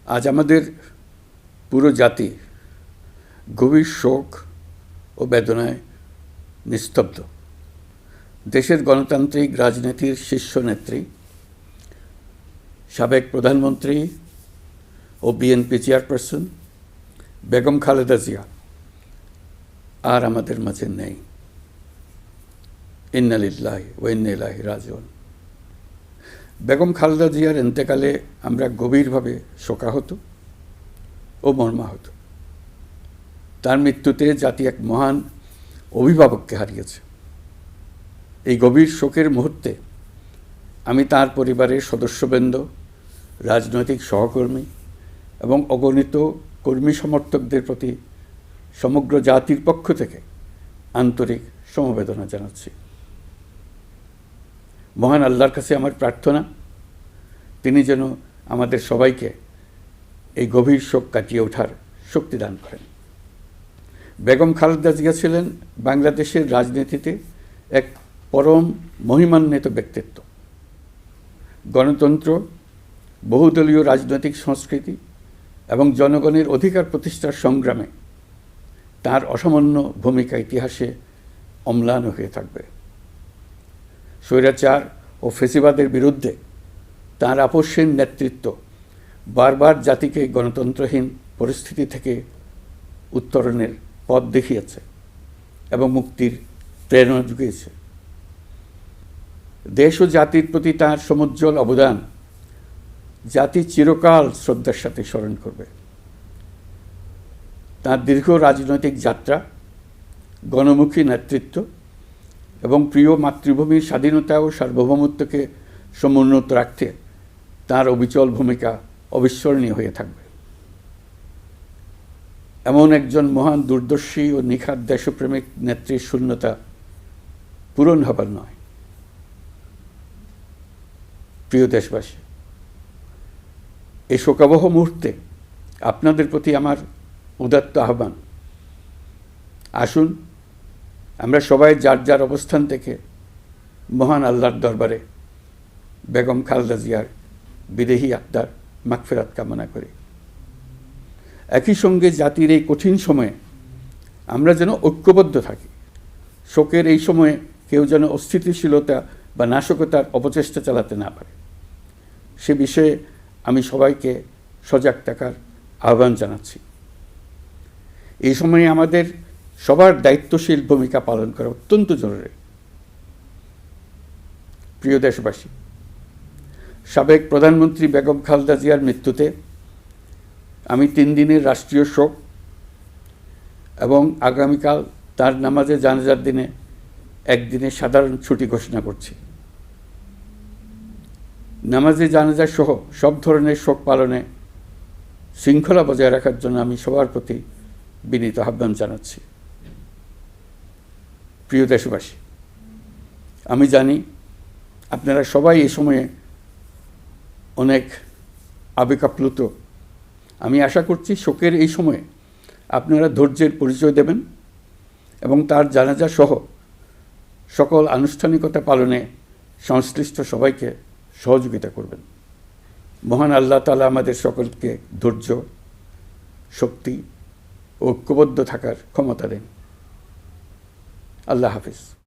আজ আমাদের পুরো জাতি গভীর শোক ও বেদনায় নিস্তব্ধ। দেশের গণতান্ত্রিক রাজনীতির শীর্ষ নেত্রী, সাবেক প্রধানমন্ত্রী ও বিএনপি চেয়ারপারসন বেগম খালেদা জিয়া আর আমাদের মাঝে নেই। ইন্না লিল্লাহি ওয়া ইন্না ইলাইহি রাজিউন। বেগম খালেদা জিয়ার ইন্তেকালে আমরা গভীরভাবে শোকাহত ও মর্মাহত। তার মৃত্যুতে জাতি এক মহান অভিভাবককে হারিয়েছে। এই গভীর শোকের মুহূর্তে আমি তার পরিবারের সদস্যবৃন্দ, রাজনৈতিক সহকর্মী এবং অগণিত কর্মী সমর্থকদের প্রতি সমগ্র জাতির পক্ষ থেকে আন্তরিক সমবেদনা জানাচ্ছি। মহান আল্লাহর কাছে আমার প্রার্থনা, তিনি যেন আমাদের সবাইকে এই গভীর শোক কাটিয়ে ওঠার শক্তি দান করেন। বেগম খালেদা জিয়া ছিলেন বাংলাদেশের রাজনীতিতে এক পরম মহিমান্বিত ব্যক্তিত্ব। গণতন্ত্র, বহুদলীয় রাজনৈতিক সংস্কৃতি এবং জনগণের অধিকার প্রতিষ্ঠার সংগ্রামে তার অসামান্য ভূমিকা ইতিহাসে অম্লান হয়ে থাকবে। স্বৈরাচার ও ফেসিবাদের বিরুদ্ধে তাঁর আপসহীন নেতৃত্ব বারবার জাতিকে গণতন্ত্রহীন পরিস্থিতি থেকে উত্তরণের পথ দেখিয়েছে এবং মুক্তির প্রেরণা জুগিয়েছে। দেশ ও জাতির প্রতি তাঁর সমুজ্জ্বল অবদান জাতি চিরকাল শ্রদ্ধার সাথে স্মরণ করবে। তাঁর দীর্ঘ রাজনৈতিক যাত্রা, গণমুখী নেতৃত্ব এবং প্রিয় মাতৃভূমির স্বাধীনতা ও সার্বভৌমত্বকে সমুন্নত রাখতে তাঁর অবিচল ভূমিকা অবিস্মরণীয় হয়ে থাকবে। এমন একজন মহান দূরদর্শী ও নিখাদ দেশপ্রেমিক নেত্রীর শূন্যতা পূরণ হবার নয়। প্রিয় দেশবাসী, এই শোকাবহ মুহূর্তে আপনাদের প্রতি আমার উদাত্ত আহ্বান, আসুন আমরা সবাই যার যার অবস্থান থেকে মহান আল্লাহর দরবারে বেগম খালেদা জিয়ার বিদেহী আত্মার মাগফিরাত কামনা করি। একই সঙ্গে জাতির এই কঠিন সময়ে আমরা যেন ঐক্যবদ্ধ থাকি। শোকের এই সময়ে কেউ যেন অস্থিতিশীলতা বা নাশকতার অপচেষ্টা চালাতে না পারে, সে বিষয়ে আমি সবাইকে সজাগ থাকার আহ্বান জানাচ্ছি। এই সময়ে আমাদের সবার দায়িত্বশীল ভূমিকা পালন করা অত্যন্ত জরুরি। প্রিয় দেশবাসী, সাবেক প্রধানমন্ত্রী বেগম খালেদা জিয়ার মৃত্যুতে আমি 3 দিনের রাষ্ট্রীয় শোক এবং আগামীকাল তার নামাজে জানাজার দিনে একদিনের সাধারণ ছুটি ঘোষণা করছি। নামাজে জানাজা সহ সব ধরনের শোক পালনে শৃঙ্খলা বজায় রাখার জন্য আমি সবার প্রতি বিনীত আহ্বান জানাচ্ছি। প্রিয় দেশবাসী, আমি জানি আপনারা সবাই এই সময়ে অনেক আবেগাপ্লুত। আমি আশা করছি শোকের এই সময়ে আপনারা ধৈর্যের পরিচয় দেবেন এবং তার জানাজা সহ সকল আনুষ্ঠানিকতা পালনে সংশ্লিষ্ট সবাইকে সহযোগিতা করবেন। মহান আল্লাহ তাআলা আমাদের সকলকে ধৈর্য, শক্তি, ঐক্যবদ্ধ থাকার ক্ষমতা দেন। আল্লাহ হাফিজ।